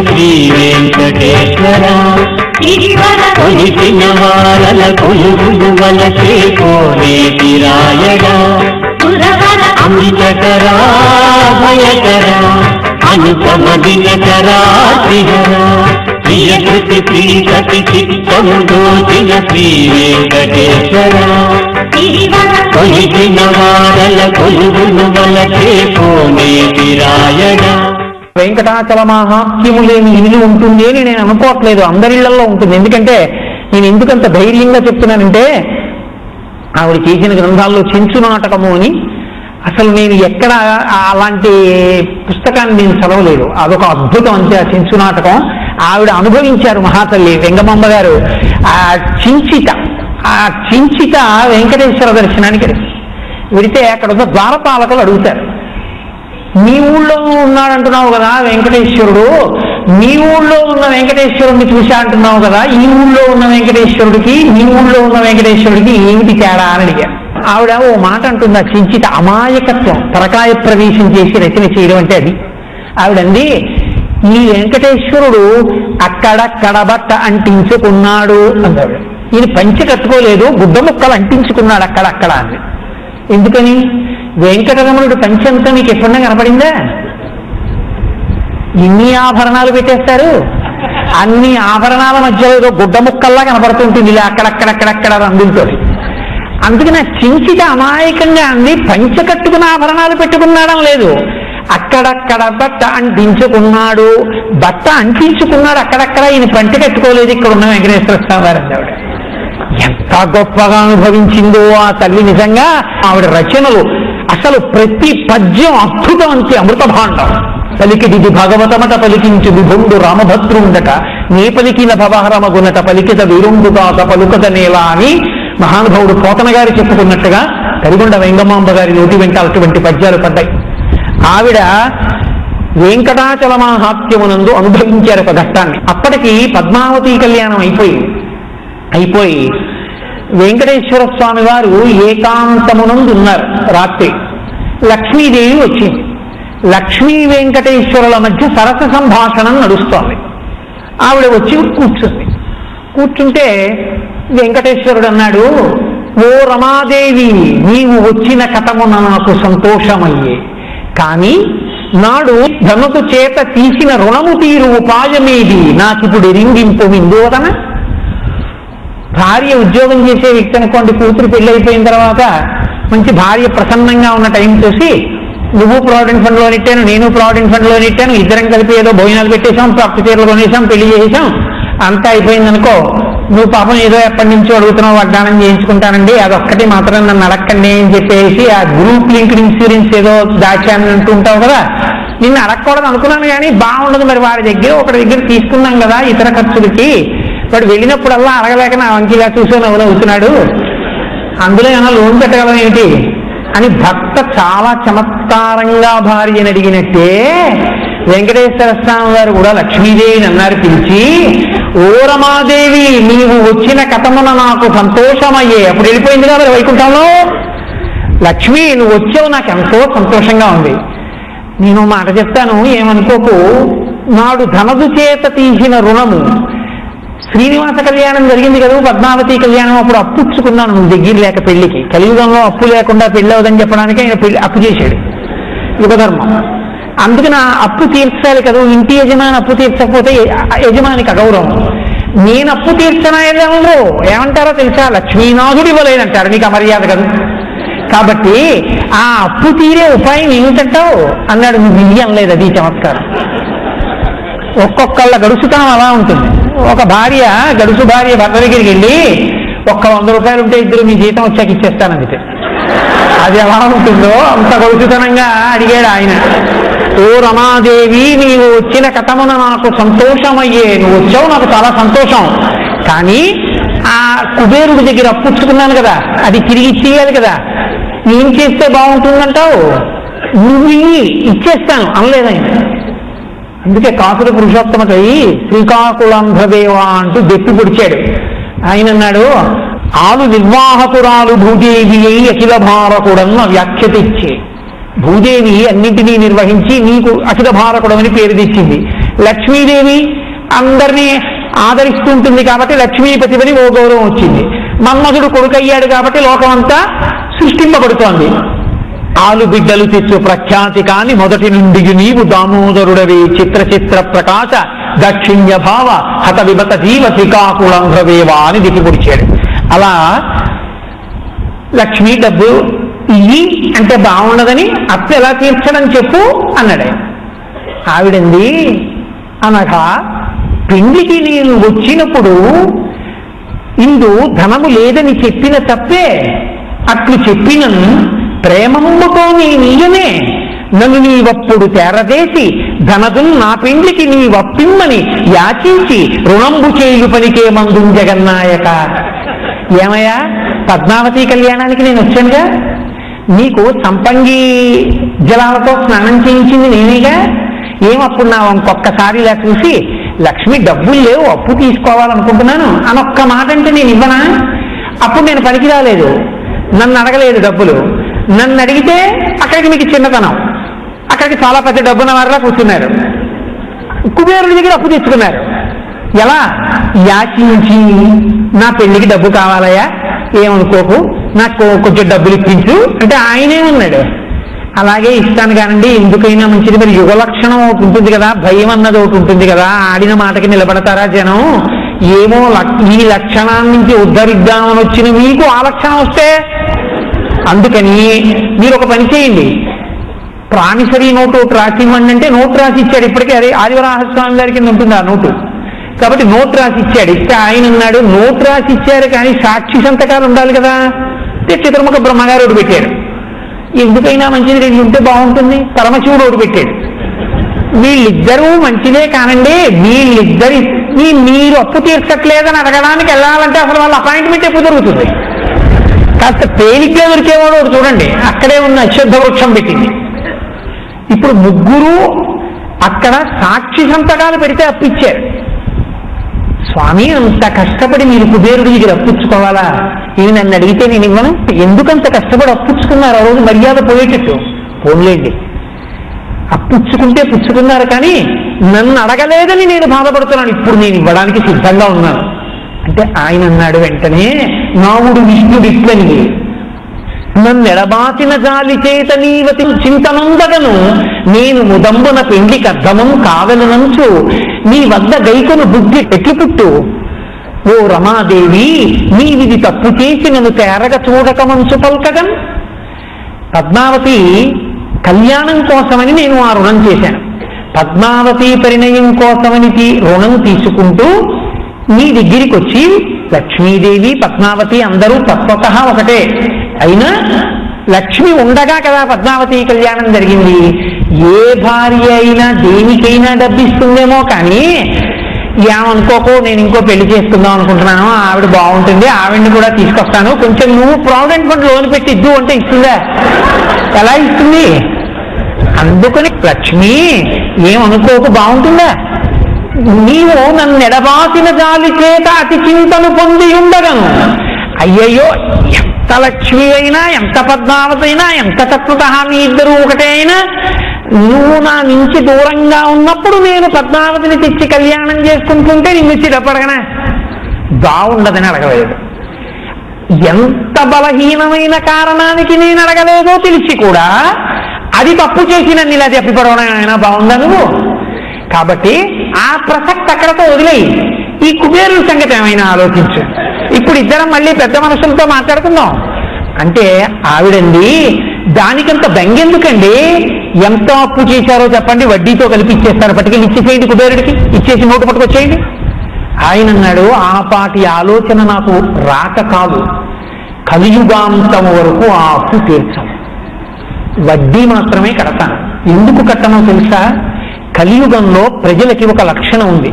శ్రీ వెంకటేశ్వర కొలిచిన వారల కొలుగులు వలసే కోనేటి రాయడా అమృతకరా భయకరా అనుపమ దినకరా శ్రీహరా ప్రియకృతి ప్రీతతి చిత్తము దోచిన శ్రీ వెంకటేశ్వర కొలిచిన వారల కొలుగులు వలసే కోనేటి రాయడా. వెంకటాచల మహాత్మ్యము లేని ఇల్లు ఉంటుంది అని నేను అనుకోవట్లేదు, అందరిళ్లలో ఉంటుంది. ఎందుకంటే నేను ఎందుకంత ధైర్యంగా చెప్తున్నానంటే ఆవిడ చేసిన గ్రంథాల్లో చెంచు నాటకము అని అసలు నేను ఎక్కడ అలాంటి పుస్తకాన్ని నేను చదవలేదు. అదొక అద్భుతం అంతే ఆ చెంచు నాటకం. ఆవిడ అనుభవించారు మహాతల్లి వెంగమాంబ గారు. ఆ చించిత వెంకటేశ్వర దర్శనానికి వెళితే అక్కడ ఉన్న ద్వారపాలకులు అడుగుతారు, మీ ఊళ్ళో ఉన్నాడంటున్నావు కదా వెంకటేశ్వరుడు, మీ ఊళ్ళో ఉన్న వెంకటేశ్వరుడిని చూసా అంటున్నావు కదా, ఈ ఊళ్ళో ఉన్న వెంకటేశ్వరుడికి మీ ఊళ్ళో ఉన్న వెంకటేశ్వరుడికి ఏమిటి తేడా అని అడిగారు. ఆవిడ ఓ మాట అంటుంది, ఆ చించిత అమాయకత్వం, పరకాయ ప్రవేశం చేసి రచన చేయడం అంటే అది. ఆవిడంది, ఈ వెంకటేశ్వరుడు అక్కడక్కడ బట్ట అంటించుకున్నాడు అన్నాడు. ఈయన పంచె కట్టుకోలేదు, గుడ్డ ముక్కలు అంటించుకున్నాడు అక్కడక్కడ అని. ఎందుకని? వెంకటరమణుడు పంచంతా మీకు ఎప్పుడన్నా కనపడిందా? ఇన్ని ఆభరణాలు పెట్టేస్తారు, అన్ని ఆభరణాల మధ్యలో ఏదో గుడ్డ ముక్కల్లా కనపడుతుంటుంది ఇలా అక్కడక్కడక్కడక్కడ రంగులతో. అందుకని చించిత అమాయకంగా అంది, పంచ కట్టుకున్న ఆభరణాలు పెట్టుకున్నాడం లేదు, అక్కడక్కడ బట్ట అంటించుకున్నాడు, బట్ట అంటించుకున్నాడు అక్కడక్కడ, ఈయన పంట కట్టుకోలేదు ఇక్కడ ఉన్న వెంకటేశ్వర స్వామి వారు ఆవిడ. ఎంత గొప్పగా అనుభవించిందో ఆ తల్లి. నిజంగా ఆవిడ రచనలు అసలు ప్రతి పద్యం అద్భుతం అంతే, అమృత భాండం. పలికిది భాగవతమట పలికించు విభుండు రామభద్రుండట, నీ పలికిన భవహరమగునట పలికిత వీరుండుగాక పలుకద నేల అని మహానుభావుడు పోతన గారు చెప్పుకున్నట్టుగా కరిగొండ వెంగమాంబ గారి నోటి వెంట అటువంటి పద్యాలు పడ్డాయి. ఆవిడ వెంకటాచల మహాత్మ్యమునందు అనుభవించారు ఒక ఘట్టాన్ని. అప్పటికి పద్మావతి కళ్యాణం అయిపోయి వెంకటేశ్వర స్వామి వారు ఏకాంతమునందు ఉన్నారు. రాత్రి లక్ష్మీదేవి వచ్చింది. లక్ష్మీ వెంకటేశ్వరుల మధ్య సరస సంభాషణం నడుస్తోంది. ఆవిడ వచ్చి కూర్చుంటే వెంకటేశ్వరుడు అన్నాడు, ఓ రమాదేవి, నీవు వచ్చిన కథమున నాకు సంతోషమయ్యే, కానీ నాడు ధనుసు చేత తీసిన రుణము తీరు ఉపాయమేది నాకిప్పుడు ఎరింగింపు విందోదన. భార్య ఉద్యోగం చేసే వ్యక్తి అనుకోండి, కూతురు పెళ్లి అయిపోయిన తర్వాత మంచి భార్య ప్రసన్నంగా ఉన్న టైం చూసి, నువ్వు ప్రావిడెంట్ ఫండ్లో నెట్టాను, నేను ప్రావిడెంట్ ఫండ్లో నెట్టాను, ఇద్దరం కలిపి ఏదో భోజనాలు పెట్టేశాం, పట్టు చీరలు కొనేసాం, పెళ్లి చేసాం, అంతా అయిపోయిందనుకో, నువ్వు పాపం ఏదో ఎప్పటి నుంచో అడుగుతున్నావు వాగ్దానం చేయించుకుంటానండి, అదొక్కటి మాత్రం నన్ను అడక్కండి అని చెప్పేసి ఆ గ్రూప్ లింక్డ్ ఇన్సూరెన్స్ ఏదో దాచాను అంటుంటావు కదా, నిన్ను అడగకూడదు అనుకున్నాను కానీ బాగుండదు, మరి వాడి దగ్గర ఒకటి దగ్గర తీసుకున్నాం కదా ఇతర ఖర్చులకి, వాడు వెళ్ళినప్పుడల్లా అడగలేక నా వంకిలా చూసో నవ్వుతున్నాడు, అందులో ఏమైనా లోన్ పెట్టగలం ఏంటి అని భక్త చాలా చమత్కారంగా భార్యని అడిగినట్టే వెంకటేశ్వర స్వామి వారు కూడా లక్ష్మీదేవిని అన్నారు పిలిచి, ఓ రమాదేవి, నీవు వచ్చిన కథమున నాకు సంతోషమయ్యే. అప్పుడు వెళ్ళిపోయింది కదా వైకుంఠంలో. లక్ష్మి, నువ్వు వచ్చావు, నాకు ఎంతో సంతోషంగా ఉంది. నేను మాట చెప్తాను, ఏమనుకోకు. నాడు ధనదు చేత తీసిన రుణము, శ్రీనివాస కళ్యాణం జరిగింది కదా, పద్మావతి కళ్యాణం, అప్పుడు అప్పుచ్చుకున్నాను నువ్వు దగ్గర లేక పెళ్లికి. కలియుగంలో అప్పు లేకుండా పెళ్లి అవదని చెప్పడానికి ఆయన అప్పు చేశాడు, యుగధర్మం. అందుకని ఆ అప్పు తీర్చాలి కదా, ఇంటి యజమాని అప్పు తీర్చకపోతే యజమానికి అగౌరవం. నేను అప్పు తీర్చనా ఎవరు ఏమంటారో తెలుసా, లక్ష్మీనాథుడి ఇవ్వలేదంటారు, నీకు అమర్యాద కదా. కాబట్టి ఆ అప్పు తీరే ఉపాయం ఏమిటంటావు అన్నాడు. నువ్వు ఇయ్యం లేదు, అది చమత్కారం. ఒక్కొక్కళ్ళ గడుసుతనం అలా ఉంటుంది. ఒక భార్య, గడుసు భార్య భర్త దగ్గరికి వెళ్ళి, ఒక్క 100 రూపాయలు ఉంటే ఇద్దరు మీ జీతం వచ్చాక ఇచ్చేస్తానంటే అది ఎలా ఉంటుందో అంత గడుసుతనంగా అడిగాడు ఆయన. ఓ రమాదేవి, నీవు వచ్చిన కథమున నాకు సంతోషమయ్యే, నువ్వు వచ్చావు నాకు చాలా సంతోషం, కానీ ఆ కుబేరుడి దగ్గర అప్పుచ్చుకున్నాను కదా, అది తిరిగి ఇచ్చేయాలి కదా, ఏం చేస్తే బాగుంటుందంటావు, నువ్వు ఇచ్చేస్తాను అనలేదు ఆయన. అందుకే కాసుల పురుషోత్తమకై శ్రీకాకుళాంధ్రదేవ అంటూ దెప్పి పొడిచాడు. ఆయన అన్నాడు, ఆలు నిర్వాహకురాలు భూదేవి అయి అఖిల భారకుడన్న వ్యాఖ్యత ఇచ్చే. భూదేవి అన్నింటినీ నిర్వహించి నీకు అఖిల భారకుడమని పేరు తెచ్చింది. లక్ష్మీదేవి అందరినీ ఆదరిస్తూ ఉంటుంది కాబట్టి లక్ష్మీపతివని ఓ గౌరవం వచ్చింది. మన్మధుడు కొడుకయ్యాడు కాబట్టి లోకమంతా సృష్టింపబడుతోంది. ఆలు బిడ్డలు తెచ్చు ప్రఖ్యాతి కాని మొదటి నుండి నీవు దామోదరుడవి చిత్ర చిత్ర ప్రకాశ దక్షిణ్య భావ హత విభత జీవ శ్రీకాకుళంధ్రవేవా అని దిక్కిపొడిచాడు. అలా లక్ష్మీ డబ్బు ఇవి అంటే బాగుండదని అప్పు ఎలా తీర్చడం చెప్పు అన్నాడు. ఆవిడంది అనగా పెళ్లికి నేను వచ్చినప్పుడు ఇందు ధనము లేదని చెప్పిన తప్పే, అట్లు చెప్పినను ప్రేమముతో నీయనే నన్ను నీవప్పుడు తెరదేసి ధనదున్ నా పెండ్లికి నీ వప్పిమ్మని యాచించి రుణంబు చేయులు పనికే మందుం జగన్నాయక. ఏమయ్యా, పద్మావతి కళ్యాణానికి నేను వచ్చానుగా, నీకు సంపంగి జలాలతో స్నానం చేయించింది నేనేగా, ఏమప్పుడు నా ఇంకొక్కసారి ఇలా చూసి లక్ష్మి డబ్బులు లేవు అప్పు తీసుకోవాలనుకుంటున్నాను అని ఒక్క మాట అంటే నేను ఇవ్వనా? అప్పుడు నేను పనికి రాలేదు, నన్ను అడగలేదు డబ్బులు. నన్ను అడిగితే అక్కడికి మీకు చిన్నతనం, అక్కడికి చాలా పెద్ద డబ్బున్న వారిలా కూర్చున్నారు. కుబేరుడి దగ్గర అప్పు తెచ్చుకున్నారు. ఎలా? యాచించి నా పెళ్లికి డబ్బు కావాలయ్యా, ఏమనుకోకు నాకు కొంచెం డబ్బులు ఇప్పించు అంటే ఆయనే ఉన్నాడు. అలాగే ఇస్తాను కానండి, ఎందుకైనా మంచిది. మరి యుగ లక్షణం ఒకటి ఉంటుంది కదా, భయం అన్నది ఒకటి ఉంటుంది కదా, ఆడిన మాటకి నిలబడతారా జనం? ఏమో ఈ లక్షణాల నుంచి ఉద్ధరిద్దామని వచ్చిన మీకు ఆ లక్షణం వస్తే, అందుకని మీరు ఒక పని చేయండి, ప్రామిసరీ నోటు ఒకటి రాసి ఇవ్వండి అంటే నోటు రాసి ఇచ్చాడు. ఇప్పటికే అదే ఆదివరాహస్వామి గారి కింద ఉంటుంది ఆ నోటు. కాబట్టి నోటు రాసి ఇచ్చాడు. ఇస్తే ఆయన ఉన్నాడు, నోటు రాసి ఇచ్చారు కానీ సాక్షి సంతకాలు ఉండాలి కదా. చిత్రముఖ బ్రహ్మగారు ఒకటి పెట్టాడు. ఎందుకైనా మంచిది రెండు ఉంటే బాగుంటుంది. పరమశివుడు ఒకటి పెట్టాడు. వీళ్ళిద్దరూ మంచిదే కానండి, వీళ్ళిద్దరి మీరు అప్పు తీర్చట్లేదని అడగడానికి వెళ్ళాలంటే అసలు వాళ్ళ అపాయింట్మెంట్ ఎప్పుడు దొరుకుతుంది? కాస్త తేలిగ్గా దొరికేవాడు ఒకటి చూడండి, అక్కడే ఉన్న అశ్వత్థ వృక్షం పెట్టింది. ఇప్పుడు ముగ్గురు అక్కడ సాక్షి సంతకాలు పెడితే అప్పిచ్చారు. స్వామి అంత కష్టపడి మీరు కుబేరుడి దగ్గర అప్పుచ్చుకోవాలా? ఇవి నన్ను అడిగితే నేను ఇవ్వను. ఎందుకంత కష్టపడి అప్పుచ్చుకున్నారు? ఆ రోజు మర్యాద పోయేటట్టు పోన్లేండి, అప్పుచ్చుకుంటే పుచ్చుకున్నారు కానీ నన్ను అడగలేదని నేను బాధపడుతున్నాను. ఇప్పుడు నేను ఇవ్వడానికి సిద్ధంగా ఉన్నాను అంటే ఆయన అన్నాడు వెంటనే, నావుడు విష్ణుడిట్లని నన్ను ఎడబాసిన జాలి చేత నీవతి చింతనందగను నేను ముదంబున పెండికి అర్థమం కావలనంచు నీ వద్ద గైకొను బుద్ధి ఎట్లు పుట్టు. ఓ రమాదేవి, నీవిది తప్పు చేసి నన్ను తేరగ చూడక మంచు పల్కగన్. పద్మావతి కళ్యాణం కోసమని నేను ఆ రుణం చేశాను. పద్మావతి పరిణయం కోసమని రుణం తీసుకుంటూ నీ దగ్గరికి వచ్చి, లక్ష్మీదేవి పద్మావతి అందరూ తత్వతః ఒకటే, అయినా లక్ష్మి ఉండగా కదా పద్మావతి కళ్యాణం జరిగింది. ఏ భార్య అయినా దేనికైనా డబ్బిస్తుందేమో కానీ ఏమనుకోకు, నేను ఇంకో పెళ్లి చేసుకుందాం అనుకుంటున్నాను, ఆవిడ బాగుంటుంది, ఆవిడ్ని కూడా తీసుకొస్తాను, కొంచెం నువ్వు ప్రావిడెంట్ ఫండ్ లోన్ పెట్టి ఇద్దు అంటే ఇస్తుందా? ఎలా ఇస్తుంది? అందుకని లక్ష్మి ఏమనుకోకు, బాగుంటుందా? నీవు నన్ను ఎడబాసిన జాలి చేత అతి చింతను పొంది ఉండగను. అయ్యయ్యో, ఎంత లక్ష్మి అయినా, ఎంత పద్మావతి అయినా, ఎంత తత్వతః మీ ఇద్దరు ఒకటే అయినా, నువ్వు నా నుంచి దూరంగా ఉన్నప్పుడు నేను పద్మావతిని తెచ్చి కళ్యాణం చేసుకుంటుంటే నిన్ను చిరపడగనా? బాగుండదని అడగలేదు. ఎంత బలహీనమైన కారణానికి నేను అడగలేదో తెలిసి కూడా అది తప్పు చేసి నన్ను ఇలా చెప్పిపడవడం అయినా బాగుందా నువ్వు? కాబట్టి ఆ ప్రసక్తి అక్కడతో వదిలేయి, ఈ కుబేరుల సంగతి ఏమైనా ఆలోచించు. ఇప్పుడు ఇద్దరం మళ్ళీ పెద్ద మనుషులతో మాట్లాడుకుందాం అంటే ఆవిడండి, దానికంత బెంగెందుకండి, ఎంత అప్పు చేశారో చెప్పండి, వడ్డీతో కలిపి ఇచ్చేస్తారు, పట్టుకెళ్ళి ఇచ్చేసేయండి కుబేరుడికి, ఇచ్చేసి నోటు పట్టుకొచ్చేయండి. ఆయన అన్నాడు, ఆ పాటి ఆలోచన నాకు రాక కాదు, కలియుగాంతం వరకు ఆ అప్పు తీర్చం, వడ్డీ మాత్రమే కడతాను. ఎందుకు కట్టనో తెలుసా? కలియుగంలో ప్రజలకి ఒక లక్షణం ఉంది,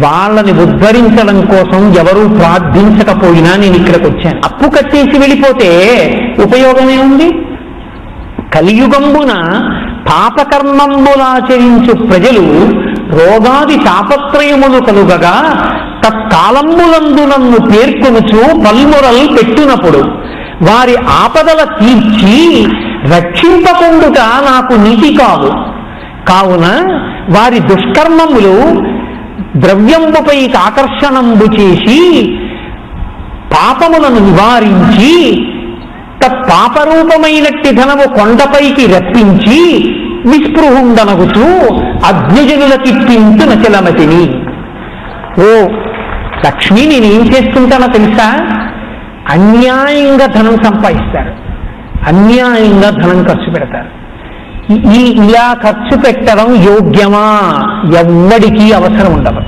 వాళ్ళని ఉద్ధరించడం కోసం ఎవరూ ప్రార్థించకపోయినా నేను ఇక్కడికి వచ్చాను. అప్పు కట్టేసి వెళ్ళిపోతే ఉపయోగమే ఉంది? కలియుగంబున పాపకర్మంబులాచరించు ప్రజలు రోగాది తాపత్రయములు కలుగగా తత్కాలంబులందు నన్ను పేర్కొనుచు పల్మురలు పెట్టునప్పుడు వారి ఆపదల తీర్చి రక్షింపకుండుట నాకు నీతి కాదు. కావున వారి దుష్కర్మములు ద్రవ్యంబుపై ఆకర్షణంబు చేసి పాపములను నివారించి పాపరూపమైనట్టి ధనము కొండపైకి రప్పించి నిస్పృహుండనగుతూ అజ్ఞజనులకిప్పించు నచలమతిని. ఓ లక్ష్మి, నేనేం చేస్తుంటానో తెలుసా? అన్యాయంగా ధనం సంపాదిస్తారు, అన్యాయంగా ధనం ఖర్చు పెడతారు. ఇలా ఖర్చు పెట్టడం యోగ్యమా? ఎవ్వడికీ అవసరం ఉండదు.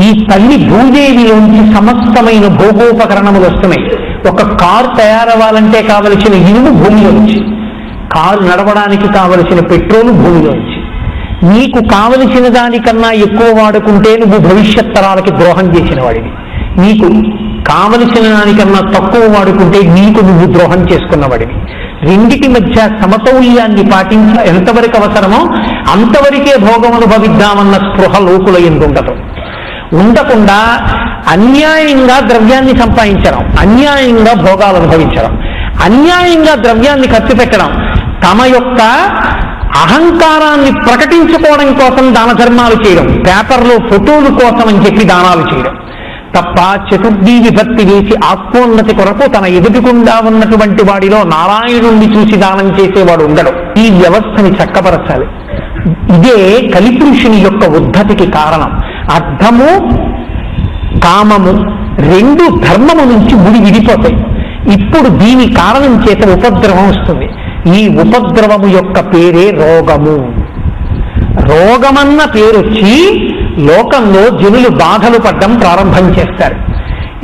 ఈ తల్లి భూదేవిలోంచి సమస్తమైన భోగోపకరణములు వస్తున్నాయి. ఒక కారు తయారవ్వాలంటే కావలసిన ఇనుము భూమిలోంచి, కారు నడవడానికి కావలసిన పెట్రోలు భూమిలోంచి. నీకు కావలసిన దానికన్నా ఎక్కువ వాడుకుంటే నువ్వు భవిష్యత్ తరాలకి ద్రోహం చేసిన వాడివి. నీకు కావలసిన దానికన్నా తక్కువ వాడుకుంటే నీకు నువ్వు ద్రోహం చేసుకున్నవాడివి. రెండిటి మధ్య సమతౌల్యాన్ని పాటించ ఎంతవరకు అవసరమో అంతవరకే భోగం అనుభవిద్దామన్న స్పృహ లోకుల యందు ఉండకుండా అన్యాయంగా ద్రవ్యాన్ని సంపాదించడం, అన్యాయంగా భోగాలు అనుభవించడం, అన్యాయంగా ద్రవ్యాన్ని ఖర్చు పెట్టడం, తమ యొక్క అహంకారాన్ని ప్రకటించుకోవడం కోసం దాన ధర్మాలు చేయడం, పేపర్లో ఫోటోలు కోసం అని చెప్పి దానాలు చేయడం తప్ప చతుర్థి విభక్తి వేసి ఆత్మోన్నతి కొరకు తన ఎదుటికుండా ఉన్నటువంటి వాడిలో నారాయణుణ్ణి చూసి దానం చేసేవాడు ఉండడు. ఈ వ్యవస్థని చక్కపరచాలి. ఇదే కలిపురుషుని యొక్క ఉద్ధతికి కారణం. అర్థము కామము రెండు ధర్మము నుంచి ముడి విడిపోతాయి. ఇప్పుడు దీని కారణం చేత ఉపద్రవం వస్తుంది. ఈ ఉపద్రవము యొక్క పేరే రోగము. రోగమన్న పేరొచ్చి లోకంలో జనులు బాధలు పడ్డం ప్రారంభం చేస్తారు.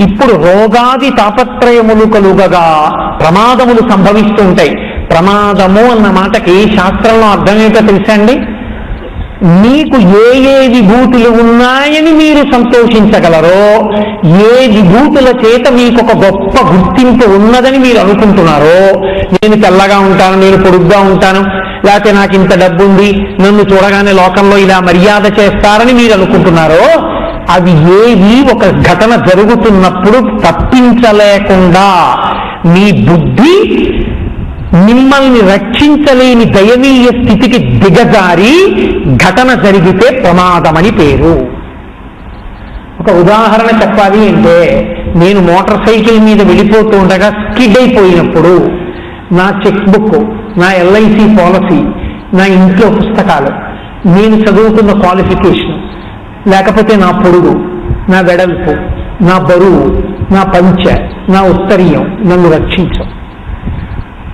ఇప్పుడు రోగాది తాపత్రయములు కలుగగా ప్రమాదములు సంభవిస్తూ ఉంటాయి. ప్రమాదము అన్న మాటకి శాస్త్రంలో అర్థం ఏంటో తెలుసా అండి? మీకు ఏ ఏ విభూతులు ఉన్నాయని మీరు సంతోషించగలరో, ఏ విభూతుల చేత మీకు ఒక గొప్ప గుర్తింపు ఉన్నదని మీరు అనుకుంటున్నారో, నేను తెల్లగా ఉంటాను, నేను పొడుగ్గా ఉంటాను, లేకపోతే నాకు ఇంత డబ్బు ఉంది, నన్ను చూడగానే లోకంలో ఇలా మర్యాద చేస్తారని మీరు అనుకుంటున్నారో, అవి ఏవి ఒక ఘటన జరుగుతున్నప్పుడు తప్పించలేకుండా మీ బుద్ధి మిమ్మల్ని రక్షించలేని దయనీయ స్థితికి దిగజారి ఘటన జరిగితే ప్రమాదమని పేరు. ఒక ఉదాహరణ చెప్పాలి అంటే, నేను మోటార్ సైకిల్ మీద వెళ్ళిపోతూ ఉండగా స్కిడ్ అయిపోయినప్పుడు నా చెక్ బుక్, నా ఎల్ఐసి పాలసీ, నా ఇంట్లో పుస్తకాలు, నేను చదువుకున్న క్వాలిఫికేషన్, లేకపోతే నా పొడుగు, నా వెడల్పు, నా బరువు, నా పంచె, నా ఉత్తరీయం నన్ను రక్షించు.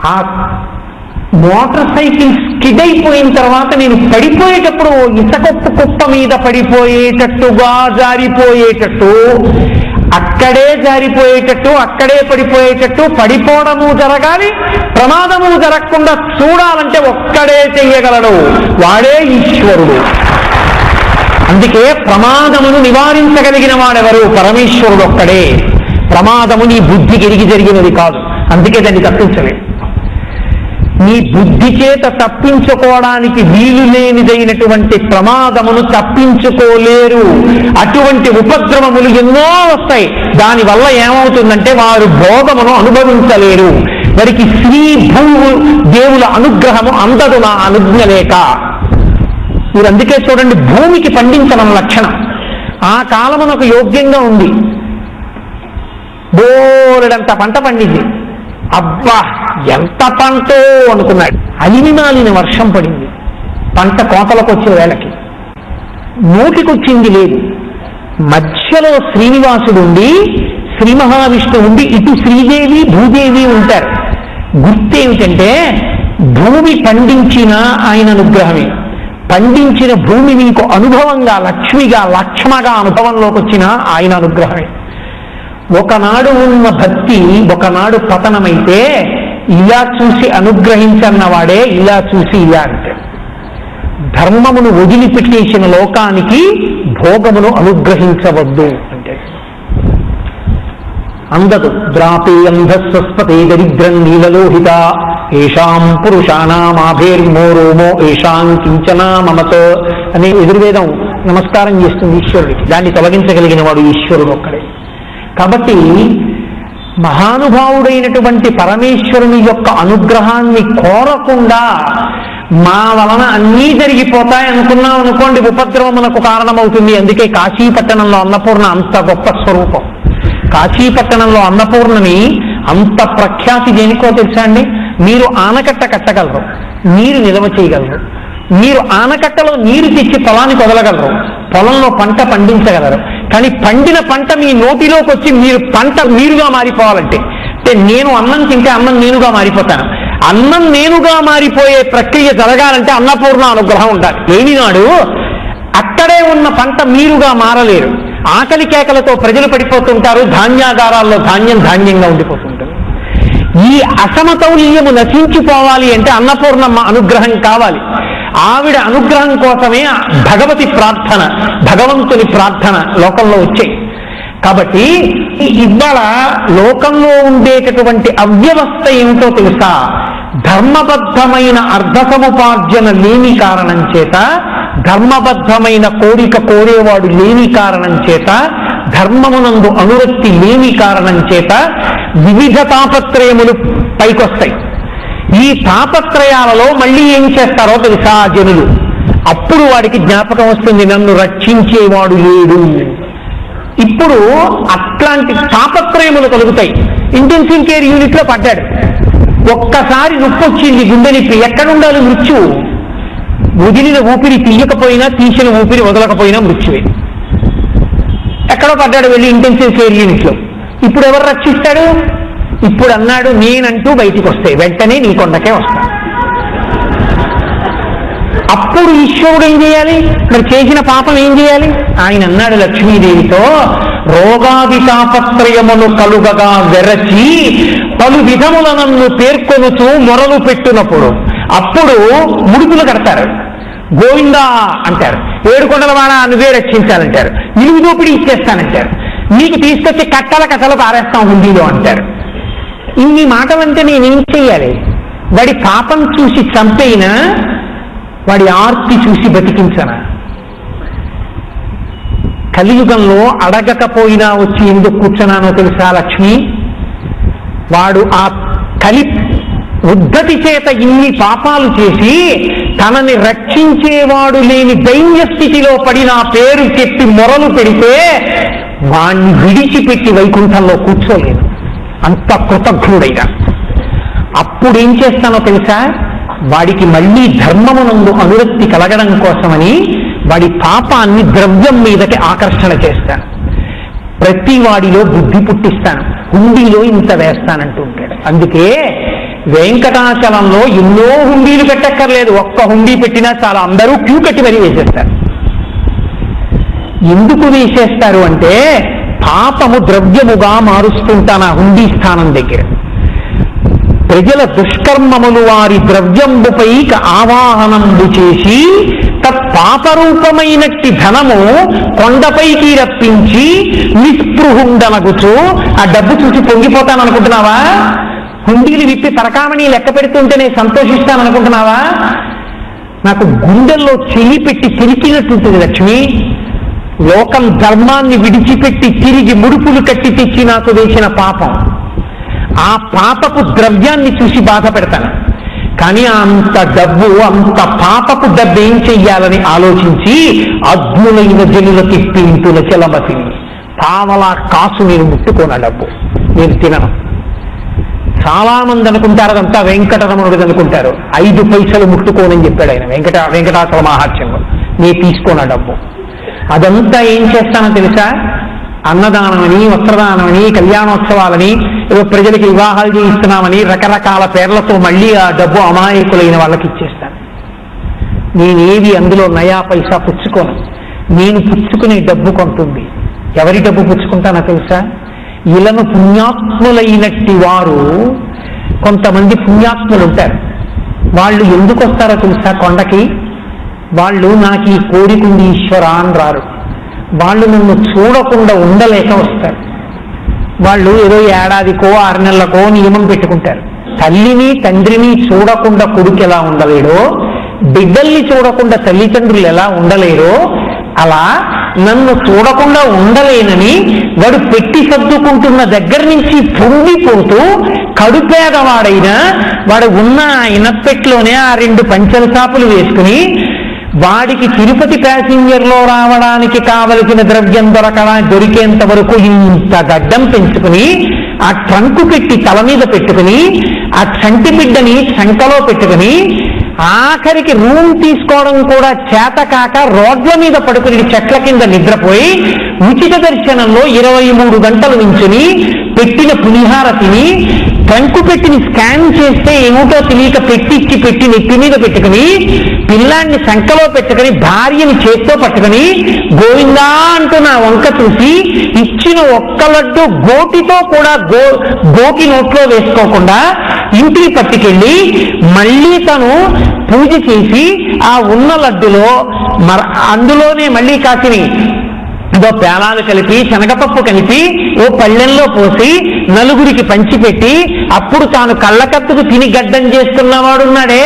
ఆ మోటార్ సైకిల్ స్కిడ్ అయిపోయిన తర్వాత నేను పడిపోయేటప్పుడు ఇసకొప్పు కుప్ప మీద పడిపోయేటట్టుగా జారిపోయేటట్టు, అక్కడే జారిపోయేటట్టు, అక్కడే పడిపోయేటట్టు, పడిపోవడము జరగాలి, ప్రమాదము జరగకుండా చూడాలంటే ఒక్కడే చెయ్యగలడు, వాడే ఈశ్వరుడు. అందుకే ప్రమాదమును నివారించగలిగిన వాడెవరు? పరమేశ్వరుడు ఒక్కడే. ప్రమాదము నీ బుద్ధికి ఎరిగి జరిగినది కాదు, అందుకే దాన్ని తప్పించలేదు. నీ బుద్ధి చేత తప్పించుకోవడానికి వీలు లేనిదైనటువంటి ప్రమాదమును తప్పించుకోలేరు. అటువంటి ఉపద్రవములు ఎన్నో వస్తాయి. దానివల్ల ఏమవుతుందంటే వారు భోగమును అనుభవించలేరు. వారికి శ్రీ భూ దేవుల అనుగ్రహము అందదు నా అనుజ్ఞ లేక. మీరు అందుకే చూడండి, భూమికి పండించడం లక్షణం. ఆ కాలమునకు యోగ్యంగా ఉంది, బోలెడంత పంట పండింది. అబ్బా ఎంత పంటో అనుకున్నాడు. అలిమినాలిన వర్షం పడింది. పంట కోతలకు వచ్చే వేళకి నోటికొచ్చింది లేదు. మధ్యలో శ్రీనివాసుడు ఉండి, శ్రీ మహావిష్ణువు ఉండి, ఇటు శ్రీదేవి భూదేవి ఉంటారు. గుర్తేమిటంటే, భూమి పండించిన ఆయన అనుగ్రహమే. పండించిన భూమి మీకు అనుభవంగా, లక్ష్మిగా, లక్ష్మగా అనుభవంలోకి వచ్చిన ఆయన అనుగ్రహమే. ఒకనాడు ఉన్న భక్తి ఒకనాడు పతనమైతే, ఇలా చూసి అనుగ్రహించన్నవాడే ఇలా చూసి ఇలా అంటే. ధర్మమును వదిలిపెట్టేసిన లోకానికి భోగమును అనుగ్రహించవద్దు అంటే అందదు. ద్రాపే అంధస్వస్పతే దరిద్రం నీలలోహిత ఏషాం పురుషానామాభేర్మో రోమో ఏషాం కించనా మమత అనే ఎదుర్వేదం నమస్కారం చేస్తుంది ఈశ్వరుడికి. దాన్ని తొలగించగలిగిన వాడు ఈశ్వరుడు ఒక్కడే. కాబట్టి మహానుభావుడైనటువంటి పరమేశ్వరుని యొక్క అనుగ్రహాన్ని కోరకుండా మా వలన అన్నీ జరిగిపోతాయి అనుకున్నాం అనుకోండి, ఉపద్రవమునకు కారణమవుతుంది. అందుకే కాశీపట్టణంలో అన్నపూర్ణ అంత గొప్ప స్వరూపం. కాశీపట్టణంలో అన్నపూర్ణని అంత ప్రఖ్యాతి దేనికో తెలుసా అండి? మీరు ఆనకట్ట కట్టగలరు, నీరు నిల్వ చేయగలరు, మీరు ఆనకట్టలో నీరు తెచ్చి పొలానికి వదలగలరు, పొలంలో పంట పండించగలరు. కానీ పండిన పంట మీ నోటిలోకి వచ్చి మీరు పంట నీరుగా మారిపోవాలంటే, నేను అన్నం తింటే అన్నం నేనుగా మారిపోతాను. అన్నం నేనుగా మారిపోయే ప్రక్రియ జరగాలంటే అన్నపూర్ణ అనుగ్రహం ఉండాలి. ఏమినాడు అక్కడే ఉన్న పంట మీరుగా మారలేరు. ఆకలి కేకలతో ప్రజలు పడిపోతుంటారు, ధాన్యాగారాల్లో ధాన్యం ధాన్యంగా ఉండిపోతుంటారు. ఈ అసమతౌల్యము నశించిపోవాలి అంటే అన్నపూర్ణమ్మ అనుగ్రహం కావాలి. ఆవిడ అనుగ్రహం కోసమే భగవతి ప్రార్థన, భగవంతుని ప్రార్థన లోకంలో వచ్చాయి. కాబట్టి ఇవాళ లోకంలో ఉండేటటువంటి అవ్యవస్థ ఏమిటో తెలుసా? ధర్మబద్ధమైన అర్ధసముపార్జన లేని కారణం చేత, ధర్మబద్ధమైన కోరిక కోరేవాడు లేని కారణం చేత, ధర్మమునందు అనురక్తి లేని కారణం చేత వివిధ తాపత్రయములు పైకొస్తాయి. ఈ తాపత్రయాలలో మళ్ళీ ఏం చేస్తారో తెలుసా జనులు? అప్పుడు వాడికి జ్ఞాపకం వస్తుంది, నన్ను రక్షించేవాడు లేడు. ఇప్పుడు అట్లాంటి తాపత్రయములు కలుగుతాయి. ఇంటెన్సివ్ కేర్ యూనిట్ లో పడ్డాడు, ఒక్కసారి నొప్పి వచ్చింది, గుండె నొప్పి. ఎక్కడుండాలి మృత్యువు? వదిలిన ఊపిరి తీయకపోయినా, తీసిన ఊపిరి వదలకపోయినా మృత్యువే. ఎక్కడో పడ్డాడు, వెళ్ళి ఇంటెన్సివ్ కేర్ యూనిట్ లో. ఇప్పుడు ఎవరు రక్షిస్తాడు? ఇప్పుడు అన్నాడు, నేనంటూ బయటికి వస్తాయి, వెంటనే నీ కొండకే వస్తాను. అప్పుడు ఈశ్వరుడు ఏం చేయాలి? మరి చేసిన పాపం ఏం చేయాలి? ఆయన అన్నాడు లక్ష్మీదేవితో, రోగాది తాపత్రయమును కలుగగా వెరచి పలు విధముల నన్ను పేర్కొనుచూ మొరలు పెట్టినప్పుడు అప్పుడు ముడుపులు కడతారు, గోవిందా అంటారు, ఏడుకొండలవాడ నువ్వే రక్షించాలంటారు, నిలువు దోపిడీ ఇచ్చేస్తానంటారు, నీకు తీసుకొచ్చి కట్టల కట్టలు పారేస్తాం హుండీలో అంటారు. ఇన్ని మాటలంటే నేనేం చెయ్యాలి? వాడి పాపం చూసి చంపైనా, వాడి ఆర్తి చూసి బతికించనా? కలియుగంలో అడగకపోయినా వచ్చి ఎందుకు కూర్చున్నానో తెలుసా లక్ష్మి? వాడు ఆ కలి ఉద్ధతి చేత ఇన్ని పాపాలు చేసి తనని రక్షించేవాడు లేని దైన్య స్థితిలో పడిన పేరు చెప్పి మొరలు పెడితే వాణ్ణి విడిచిపెట్టి వైకుంఠంలో కూర్చోలేదు, అంత కృతజ్ఞుడైనా. అప్పుడేం చేస్తానో తెలుసా? వాడికి మళ్ళీ ధర్మమునందు అనురక్తి కలగడం కోసమని వాడి పాపాన్ని ద్రవ్యం మీదకి ఆకర్షణ చేస్తాను, ప్రతి వాడిలో బుద్ధి పుట్టిస్తాను, హుండీలో ఇంత వేస్తానంటూ ఉంటాడు. అందుకే వెంకటాచలంలో ఎన్నో హుండీలు పెట్టక్కర్లేదు, ఒక్క హుండీ పెట్టినా చాలా, అందరూ క్యూ కట్టి మరీ వేసేస్తారు. ఎందుకు వేసేస్తారు అంటే పాపము ద్రవ్యముగా మారుస్తుంటాను ఆ హుండీ స్థానం దగ్గర. ప్రజల దుష్కర్మములు వారి ద్రవ్యంబుపై ఆవాహనంబు చేసి తత్పాపరూపమైనట్టి ధనము కొండపైకి రప్పించి నిస్పృహుండనగుచు ఆ డబ్బు చూసి పొంగిపోతాననుకుంటున్నావా? హుండీలు విప్పి పరకామణి లెక్క పెడుతుంటే నేను సంతోషిస్తాననుకుంటున్నావా? నాకు గుండెల్లో చెయ్యి పెట్టి తిరిగినట్టుంటుంది లక్ష్మి. లోకం ధర్మాన్ని విడిచిపెట్టి తిరిగి ముడుపులు కట్టి తెచ్చి నాకు వేసిన పాపం, ఆ పాపపు ద్రవ్యాన్ని చూసి బాధ పెడతాను. కానీ అంత డబ్బు, అంత పాపపు డబ్బు ఏం చెయ్యాలని ఆలోచించి అద్భుతమైన జనుల తిప్పింతుల చెలమతిని పావలా కాసు నేను ముట్టుకోన డబ్బు నేను తినను. చాలా మంది అనుకుంటారు అదంతా వెంకటరమణుడు అనుకుంటారు. 5 పైసలు ముట్టుకోనని చెప్పాడు ఆయన వెంకటాచల మహాత్మ్యంలో. నేను తీసుకోన డబ్బు. అదంతా ఏం చేస్తానో తెలుసా? అన్నదానమని, వస్త్రదానమని, కళ్యాణోత్సవాలని, ఏదో ప్రజలకి వివాహాలు చేయిస్తున్నామని రకరకాల పేర్లతో మళ్ళీ ఆ డబ్బు అమాయకులైన వాళ్ళకి ఇచ్చేస్తాను. నేనేవి అందులో నయా పైసా పుచ్చుకోను. నేను పుచ్చుకునే డబ్బు కొంటుంది. ఎవరి డబ్బు పుచ్చుకుంటానో తెలుసా? ఇలను పుణ్యాత్ములైనట్టి వారు, కొంతమంది పుణ్యాత్ములు ఉంటారు. వాళ్ళు ఎందుకు వస్తారో తెలుసా కొండకి? వాళ్ళు నాకు ఈ కోరికుంది ఈశ్వర అని రారు. వాళ్ళు నన్ను చూడకుండా ఉండలేక వస్తారు. వాళ్ళు ఏదో ఏడాదికో 6 నెలలకో నియమం పెట్టుకుంటారు. తల్లిని తండ్రిని చూడకుండా కొడుకు ఎలా ఉండలేడో, బిడ్డల్ని చూడకుండా తల్లిదండ్రులు ఎలా ఉండలేరో, అలా నన్ను చూడకుండా ఉండలేనని వాడు పెట్టి సర్దుకుంటున్న దగ్గర నుంచి పొంగిపోతూ కడుపేదవాడైనా వాడు ఉన్న ఇనప్పెట్లోనే ఆ 2 పంచెల చాపులు వేసుకుని వాడికి తిరుపతి ప్యాసింజర్లో రావడానికి కావలసిన ద్రవ్యం దొరికేంత వరకు ఇంత గడ్డం పెంచుకుని ఆ ట్రంకు పెట్టి తల మీద పెట్టుకుని ఆ చంటి బిడ్డని శంకలో పెట్టుకుని ఆఖరికి రూమ్ తీసుకోవడం కూడా చేతకాక రోడ్ల మీద పడుకుని చెట్ల కింద నిద్రపోయి ఉచిత దర్శనంలో 23 గంటలు నించుని పెట్టిన పులిహార తిని ట్రంకు పెట్టిని స్కాన్ చేస్తే ఏమిటో తెలియక పెట్టి నెత్తి మీద పెట్టుకుని పిల్లాన్ని శంకలో పెట్టుకుని భార్యని చేత్తో పట్టుకుని గోవిందా అంటూ నా వంక చూసి ఇచ్చిన ఒక్క లడ్డు గోటితో కూడా గోకి నోట్లో వేసుకోకుండా ఇంటికి పట్టుకెళ్ళి మళ్ళీ తను పూజ చేసి ఆ ఉన్న లడ్డులో అందులోనే మళ్ళీ కాసిని ఏదో పేలాలు కలిపి శనగపప్పు కలిపి ఓ పళ్ళెంలో పోసి నలుగురికి పంచిపెట్టి అప్పుడు తాను కళ్ళకత్తుకు తిని గడ్డం చేసుకున్నవాడున్నాడే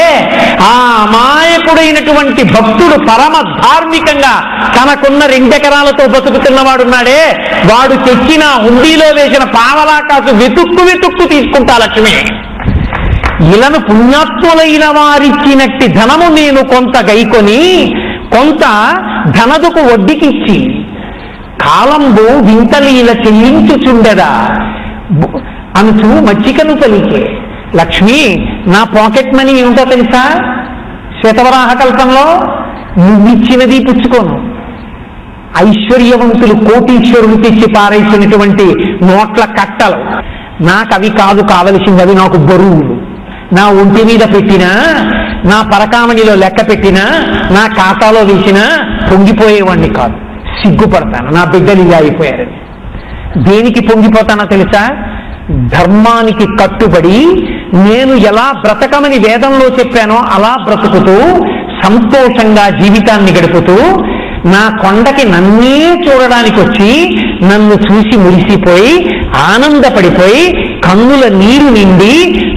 ఆ అమాయకుడైనటువంటి భక్తుడు పరమ ధార్మికంగా తనకున్న 2 ఎకరాలతో బతుకుతున్నవాడున్నాడే వాడు తెచ్చిన హుండీలో వేసిన పావలాకాసు వెతుక్కు తీసుకుంటా లక్ష్మి. ఇలను పుణ్యాత్ములైన వారిచ్చినట్టి ధనము నేను కొంత గైకొని కొంత ధనదుకు వడ్డీకిచ్చి కాలంబు వింతలీల చెల్లించుచుండెదా అనుచు మచ్చికను పలికే. లక్ష్మి, నా పాకెట్ మనీ ఏమిటో తెలుసా? శ్వేతవరాహ కల్పంలో నువ్విచ్చినది పుచ్చుకోను. ఐశ్వర్యవంతులు కోటీశ్వరులు తెచ్చి పారేసినటువంటి నోట్ల కట్టలు నాకు అవి కాదు కావలసింది, అవి నాకు బరువులు. నా ఒంటి మీద పెట్టినా, నా పరకామణిలో లెక్క పెట్టినా, నా ఖాతాలో వేసినా పొంగిపోయేవాడిని కాదు. సిగ్గుపడతాను నా బిడ్డలు ఇలా అయిపోయారని. దేనికి పొంగిపోతానో తెలుసా? ధర్మానికి కట్టుబడి నేను ఎలా బ్రతకమని వేదంలో చెప్పానో అలా బ్రతుకుతూ సంతోషంగా జీవితాన్ని గడుపుతూ నా కొండకి నన్నే చూడడానికి వచ్చి నన్ను చూసి మురిసిపోయి ఆనందపడిపోయి కన్నుల నీరు నిండి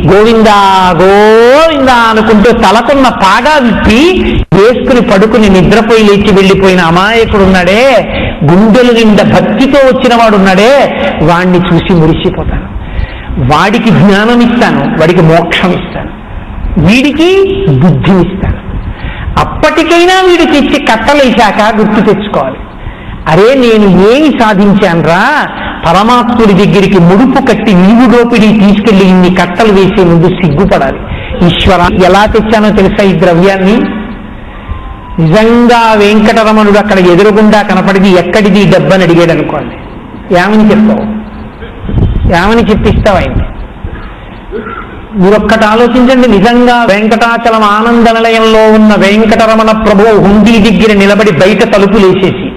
గోవిందా గోవిందా అనుకుంటూ తలకున్న పాగా విప్పి వేసుకుని పడుకుని నిద్రపోయి లేచి వెళ్ళిపోయిన అమాయకుడున్నాడే, గుండెలు నిండా భక్తితో వచ్చిన వాడున్నాడే, వాణ్ణి చూసి మురిసిపోతాను. వాడికి జ్ఞానం ఇస్తాను, వాడికి మోక్షం ఇస్తాను, వీడికి బుద్ధినిస్తాను. అప్పటికైనా వీడు తెచ్చి కట్టలేశాక గుర్తు తెచ్చుకోవాలి, అరే నేను ఏమి సాధించానురా, పరమాత్ముడి దగ్గరికి ముడుపు కట్టి నీవు దోపిడి తీసుకెళ్లి ఇన్ని కట్టలు వేసే ముందు సిగ్గుపడాలి. ఈశ్వర, ఎలా తెచ్చానో తెలుసా ఈ ద్రవ్యాన్ని? నిజంగా వెంకటరమణుడు అక్కడ ఎదురుగుండా కనపడిది ఎక్కడిది డబ్బని అడిగాడు అనుకోండి, ఏమని చెప్తావు? ఏమని చెప్పిస్తావు ఆయన్ని? మీరొక్కటి ఆలోచించండి. నిజంగా వెంకటాచలం ఆనంద నిలయంలో ఉన్న వెంకటరమణ ప్రభువు హుండీ దగ్గర నిలబడి బయట తలుపులేసేసి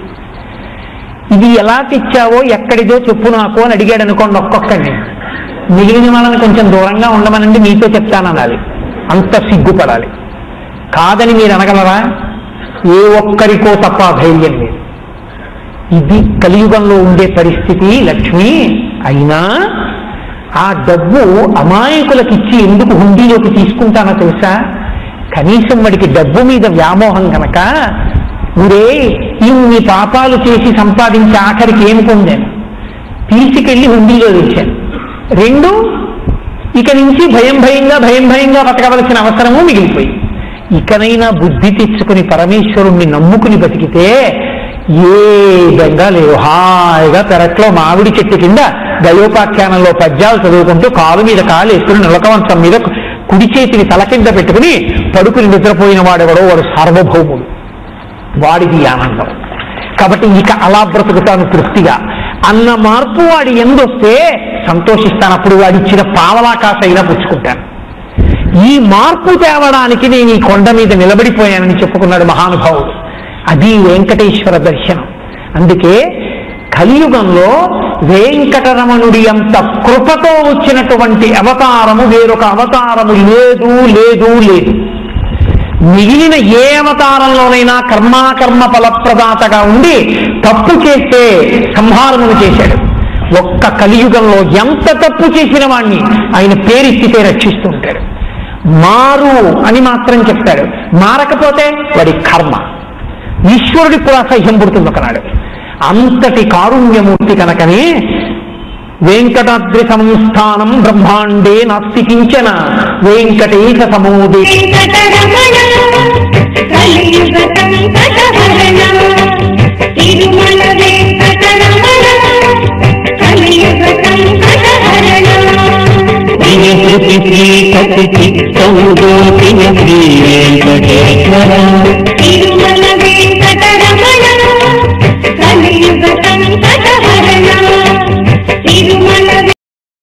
ఇది ఎలా తెచ్చావో ఎక్కడిదో చెప్పు నాకు అని అడిగాడు అనుకోండి ఒక్కొక్కడిని. మిగిలిన వాళ్ళని కొంచెం దూరంగా ఉండమనండి, మీతో చెప్తాననాలి. అంత సిగ్గుపడాలి. కాదని మీరు అనగలరా? ఏ ఒక్కరికో తప్ప ధైర్యం లేదు. ఇది కలియుగంలో ఉండే పరిస్థితి లక్ష్మి. అయినా ఆ డబ్బు అమాయకులకిచ్చి ఎందుకు హుండీలోకి తీసుకుంటానో తెలుసా? కనీసం వాడికి డబ్బు మీద వ్యామోహం కనుక, ఊరే ఇన్ని పాపాలు చేసి సంపాదించి ఆఖరికి ఏం పొందాను, తీసుకెళ్లి హుండీలో వేశాను. 2, ఇక నుంచి భయం భయంగా బతకవలసిన అవసరము మిగిలిపోయి, ఇకనైనా బుద్ధి తెచ్చుకుని పరమేశ్వరుణ్ణి నమ్ముకుని బతికితే ఏ బెంగా లేవు. హాయిగా పెరట్లో మామిడి చెట్టు కింద గయోపాఖ్యానంలో పద్యాలు చదువుకుంటూ కాలు మీద కాలు ఎత్తుకుని నిలకవంశం మీద కుడి చేతిని తల కింద పెట్టుకుని పడుకుని నిద్రపోయిన వాడెవడో వాడు సార్వభౌముడు, వాడిది ఆనందం. కాబట్టి ఇక అలా బ్రతుకుతాను తృప్తిగా అన్న మార్పు వాడి ఎందొస్తే సంతోషిస్తాను. అప్పుడు వాడిచ్చిన పావలాకాసైనా పుచ్చుకుంటాను. ఈ మార్పు తేవడానికి నేను ఈ కొండ మీద నిలబడిపోయానని చెప్పుకున్నాడు మహానుభావుడు. అది వెంకటేశ్వర దర్శనం. అందుకే కలియుగంలో వెంకటరమణుడి అంత కృపతో వచ్చినటువంటి అవతారము వేరొక అవతారము లేదు లేదు లేదు. మిగిలిన ఏ అవతారంలోనైనా కర్మాకర్మ ఫలప్రదాతగా ఉండి తప్పు చేస్తే సంహారమును చేశాడు. ఒక్క కలియుగంలో ఎంత తప్పు చేసిన వాణ్ణి ఆయన పేరెత్తితే రక్షిస్తూ ఉంటాడు. మారు అని మాత్రం చెప్తాడు, మారకపోతే వాడి కర్మ. ఈశ్వరుడికి కూడా అసహ్యం పుడుతుంది ఒకనాడు. అంతటి కారుణ్యమూర్తి కనుకనే వెంకటాద్రి సంస్థానం బ్రహ్మాండే నాస్తి కించన వెంకటేశ సమోదే శ్రీ సతి చిత్తౌ శ్రీ వెంకటేశ్వర